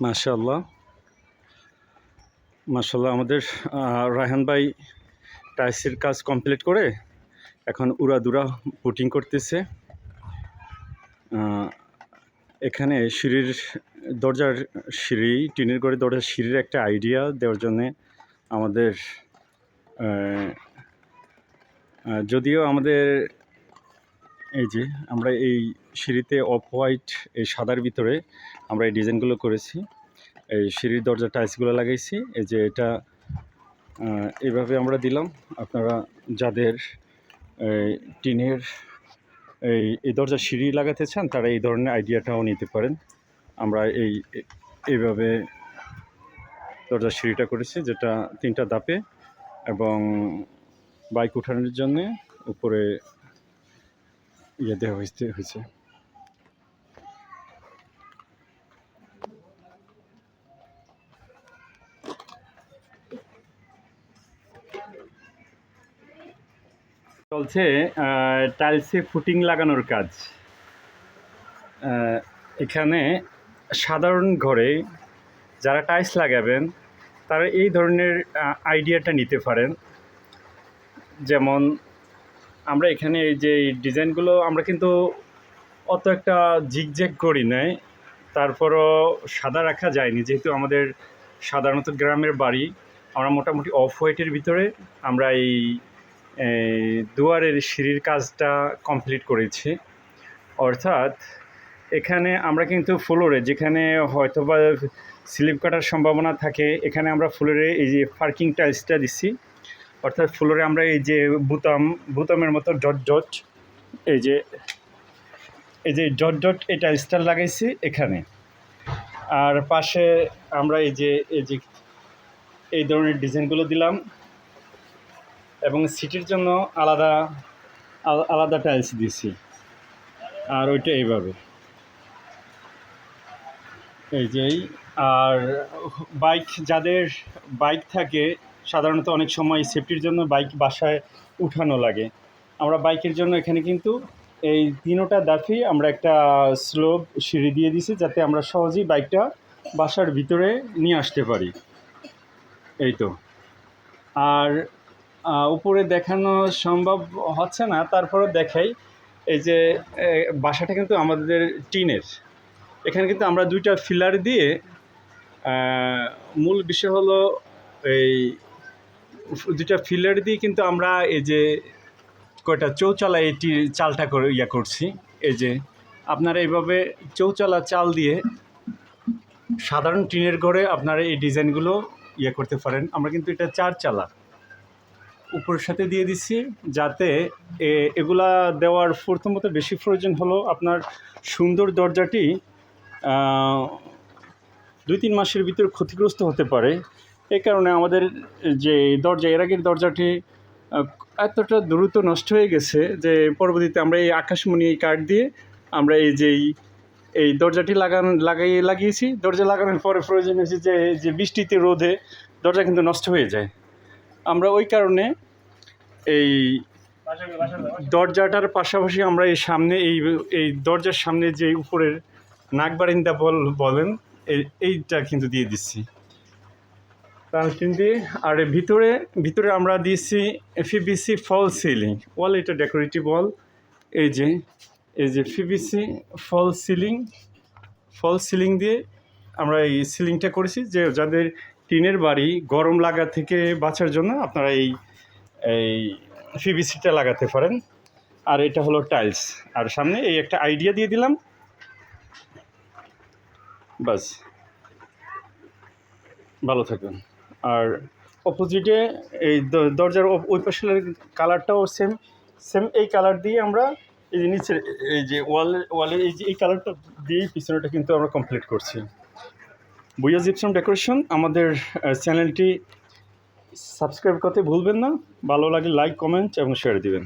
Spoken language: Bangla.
মাশাআল্লাহ মাশাআল্লাহ আমাদের রায়হান ভাই টাইলসের কাজ কমপ্লিট করে এখন উড়াদুরা পুটিং করতেছে। এখানে সিঁড়ির দরজার সিঁড়ি টিনের করে দরজার সিঁড়ির একটা আইডিয়া দেওয়ার জন্যে আমাদের যদিও আমাদের এই যে আমরা এই সিঁড়িতে অফ হোয়াইট এই সাদার ভিতরে আমরা এই ডিজাইনগুলো করেছি। এই সিঁড়ির দরজা টাইলসগুলো লাগাইছি। এই যে এটা এইভাবে আমরা দিলাম। আপনারা যাদের টিনের এই দরজা সিঁড়ি লাগাতে চান তারা এই ধরনের আইডিয়াটাও নিতে পারেন। আমরা এইভাবে দরজা সিঁড়িটা করেছি, যেটা 3টা ধাপে, এবং বাইক উঠানোর জন্যে উপরে দেওয়া হয়েছে। চলছে টাইলসে ফুটিং লাগানোর কাজ। এখানে সাধারণ ঘরে যারা টাইলস লাগাবেন তারা এই ধরনের আইডিয়াটা নিতে পারেন। যেমন আমরা এখানে এই যে ডিজাইনগুলো আমরা কিন্তু অত একটা জিগজ্যাগ করি নাই, তারপরও সাদা রাখা যায়নি, যেহেতু আমাদের সাধারণত গ্রামের বাড়ি। আমরা মোটামুটি অফ হোয়াইটের ভিতরে আমরা এই দুয়ারের সিঁড়ির কাজটা কমপ্লিট করেছি। অর্থাৎ এখানে আমরা কিন্তু ফ্লোরে, যেখানে হয়তোবা স্লিপ কাটার সম্ভাবনা থাকে, এখানে আমরা ফ্লোরে এই যে পার্কিং টাইলসটা দিচ্ছি। অর্থাৎ ফ্লোরে আমরা এই যে বুতামের মতো ডট ডট এই যে ডট ডট এই টাইলসটা লাগাইছি এখানে। আর পাশে আমরা এই যে এই ধরনের ডিজাইনগুলো দিলাম, এবং সিটির জন্য আলাদা আলাদা টাইলস দিয়েছি। আর ওইটা এইভাবে এই যেই। আর যাদের বাইক থাকে, সাধারণত অনেক সময় সেফটির জন্য বাইক বাসায় উঠানো লাগে। আমরা বাইকের জন্য এখানে কিন্তু এই 3টা ধাপেই আমরা একটা স্লোপ সিঁড়ি দিয়ে দিছি, যাতে আমরা সহজেই বাইকটা বাসার ভিতরে নিয়ে আসতে পারি। এই তো। আর উপরে দেখানো সম্ভব হচ্ছে না, তারপরে দেখাই। এই যে বাসাটা কিন্তু আমাদের টিনের। এখানে কিন্তু আমরা 2টা ফিলার দিয়ে, মূল বিষয় হলো এই 2টা ফিলার দিয়ে কিন্তু আমরা এই যে কয়টা চৌচালা এটি চালটা করে করছি। এই যে আপনারা এইভাবে চৌচালা চাল দিয়ে সাধারণ টিনের ঘরে আপনারা এই ডিজাইনগুলো করতে পারেন। আমরা কিন্তু এটা 4 চালা উপরের সাথে দিয়ে দিচ্ছি, যাতে এগুলা দেওয়ার প্রথমত বেশি প্রয়োজন হলো আপনার সুন্দর দরজাটি 2-3 মাসের ভিতরে ক্ষতিগ্রস্ত হতে পারে। এই কারণে আমাদের যে দরজা, এর আগের দরজাটি এতটা দ্রুত নষ্ট হয়ে গেছে যে পরবর্তীতে আমরা এই আকাশমণি এই কাঠ দিয়ে আমরা এই দরজাটি লাগিয়েছি। দরজা লাগানোর পরে প্রয়োজন হয়েছে যে বৃষ্টিতে রোদে দরজা কিন্তু নষ্ট হয়ে যায়। আমরা ওই কারণে এই দরজাটার পাশাপাশি আমরা এই সামনে এই দরজার সামনে যে উপরের নাকবারিন্দা বলেন এইটা কিন্তু দিয়ে দিচ্ছি টানস্টিন দিয়ে। আর ভিতরে আমরা দিয়েছি পিভিসি ফল সিলিং ওয়াল। এটা ডেকোরেটিভ ওয়াল। এই যে পিভিসি ফল সিলিং দিয়ে আমরা এই সিলিংটা করেছি, যে যাদের টিনের বাড়ি গরম লাগা থেকে বাঁচার জন্য আপনারা এই পিভিসিটা লাগাতে পারেন। আর এটা হলো টাইলস। আর সামনে এই একটা আইডিয়া দিয়ে দিলাম, বাস। ভালো থাকবেন। আর অপোজিটে এই দরজার ওই পাশের কালারটাও সেম এই কালার দিয়ে আমরা এই যে নিচের এই যে ওয়ালে এই কালারটা দিয়েই পিছনেটা কিন্তু আমরা কমপ্লিট করছি। বুইয়া জিপসাম ডেকোরেশন। আমাদের চ্যানেলটি সাবস্ক্রাইব করতে ভুলবেন না। ভালো লাগলে লাইক, কমেন্ট এবং শেয়ার দিবেন।